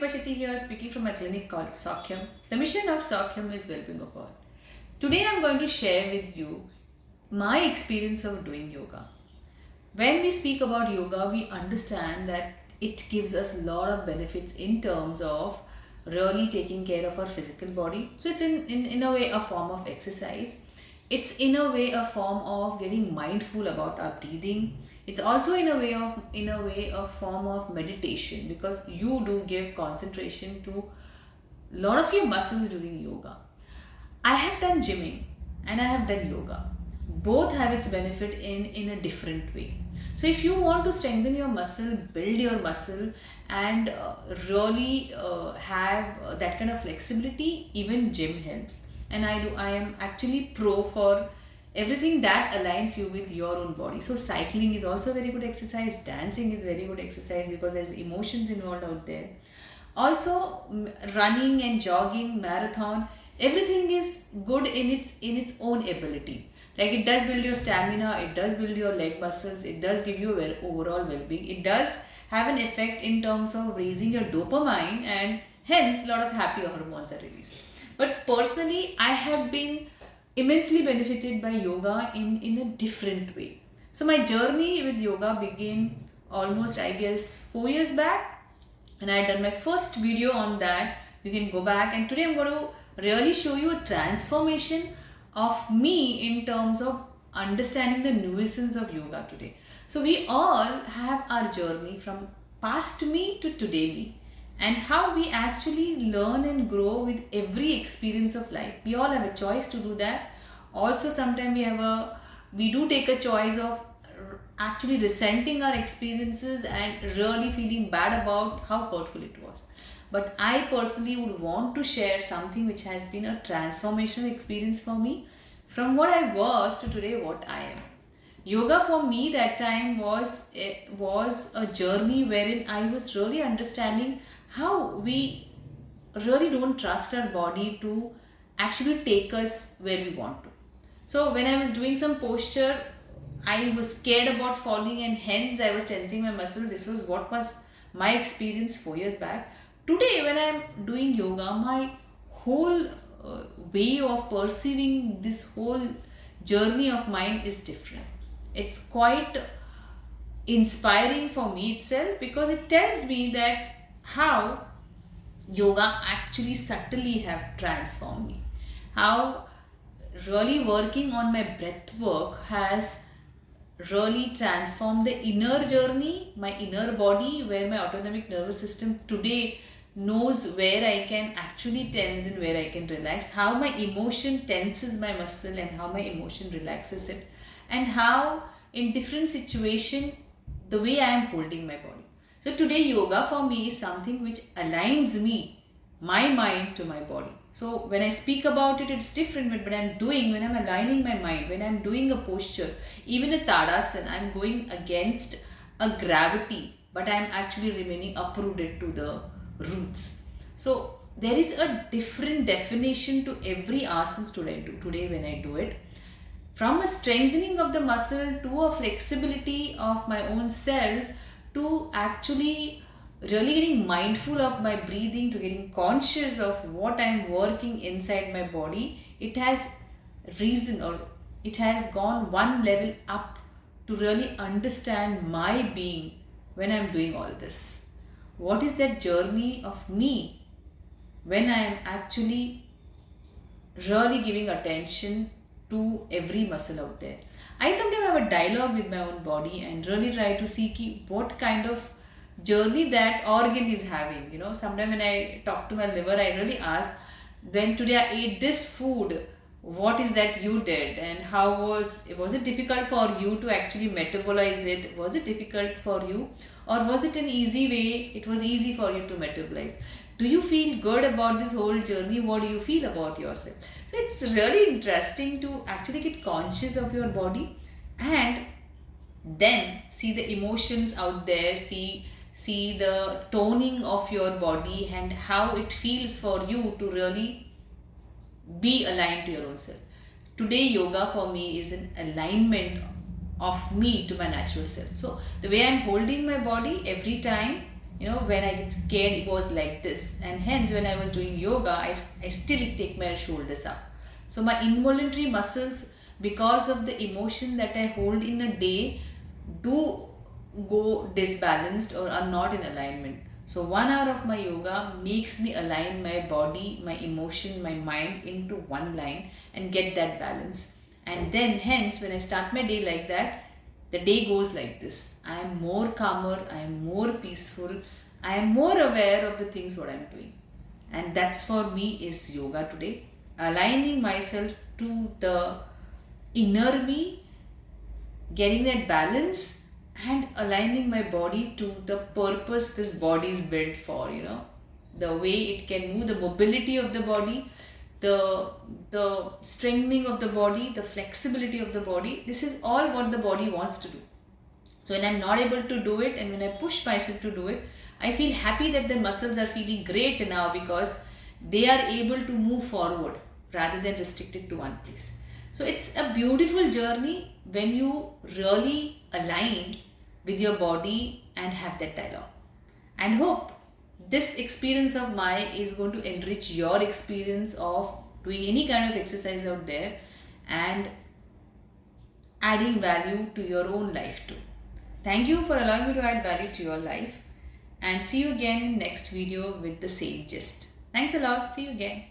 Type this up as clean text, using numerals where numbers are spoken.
Deepa Shetty here, speaking from my clinic called Sakhyam. The mission of Sakhyam is well-being of all. Today I'm going to share with you my experience of doing yoga. When we speak about yoga, we understand that it gives us a lot of benefits in terms of really taking care of our physical body. So it's in a way a form of exercise. It's in a way a form of getting mindful about our breathing. It's also in a way a form of meditation, because you do give concentration to a lot of your muscles during yoga. I have done gymming and I have done yoga. Both have its benefit in a different way. So if you want to strengthen your muscle, build your muscle, and really have that kind of flexibility, even gym helps. And I am actually pro for everything that aligns you with your own body. So cycling is also very good exercise. Dancing is very good exercise because there's emotions involved out there. Also, running and jogging, marathon, everything is good in its own ability. Like, it does build your stamina, it does build your leg muscles, it does give you overall well-being. It does have an effect in terms of raising your dopamine, and hence a lot of happy hormones are released. But personally, I have been immensely benefited by yoga in a different way. So my journey with yoga began almost, I guess, 4 years back, and I had done my first video on that. You can go back, and today I'm going to really show you a transformation of me in terms of understanding the nuisance of yoga today. So we all have our journey from past me to today me, and how we actually learn and grow with every experience of life. We all have a choice to do that. Also, sometimes we do take a choice of actually resenting our experiences and really feeling bad about how hurtful it was. But I personally would want to share something which has been a transformational experience for me, from what I was to today what I am. Yoga for me that time was a journey wherein I was really understanding how we really don't trust our body to actually take us where we want to. So when I was doing some posture, I was scared about falling, and hence I was tensing my muscle. This was what was my experience 4 years back. Today, when I'm doing yoga, my whole way of perceiving this whole journey of mine is different. It's quite inspiring for me itself, because it tells me that how yoga actually subtly have transformed me. How really working on my breath work has really transformed the inner journey, my inner body, where my autonomic nervous system today knows where I can actually tense and where I can relax, how my emotion tenses my muscle and how my emotion relaxes it, and how in different situation the way I am holding my body. So today yoga for me is something which aligns me, my mind to my body. So when I speak about it, it's different. But when I'm aligning my mind, when I'm doing a posture, even a Tadasana, I'm going against a gravity, but I'm actually remaining uprooted to the roots. So there is a different definition to every asana today when I do it. From a strengthening of the muscle to a flexibility of my own self, to actually really getting mindful of my breathing, to getting conscious of what I'm working inside my body, it has reason, or it has gone one level up to really understand my being when I'm doing all this. What is that journey of me when I am actually really giving attention to every muscle out there? I sometimes have a dialogue with my own body and really try to see what kind of journey that organ is having. Sometimes when I talk to my liver, I really ask, when today I ate this food, what is that you did, and how was it difficult for you to actually metabolize it? Was it difficult for you, or was it an easy way? It was easy for you to metabolize. Do you feel good about this whole journey? What do you feel about yourself? So it's really interesting to actually get conscious of your body, and then see the emotions out there, see the toning of your body and how it feels for you to really be aligned to your own self. Today yoga for me is an alignment of me to my natural self. So the way I'm holding my body every time when I get scared, it was like this. And hence, when I was doing yoga, I still take my shoulders up. So my involuntary muscles, because of the emotion that I hold in a day, do go disbalanced or are not in alignment. So 1 hour of my yoga makes me align my body, my emotion, my mind into one line and get that balance. And then hence, when I start my day like that, the day goes like this. I am more calmer, I am more peaceful, I am more aware of the things what I am doing. And that's for me is yoga today. Aligning myself to the inner me, getting that balance, and aligning my body to the purpose this body is built for, the way it can move, the mobility of the body, the strengthening of the body, the flexibility of the body. This is all what the body wants to do. So when I'm not able to do it and when I push myself to do it, I feel happy that the muscles are feeling great now because they are able to move forward rather than restricted to one place. So it's a beautiful journey when you really align with your body and have that dialogue. And hope this experience of mine is going to enrich your experience of doing any kind of exercise out there and adding value to your own life too. Thank you for allowing me to add value to your life, and see you again in next video with the same gist. Thanks a lot. See you again.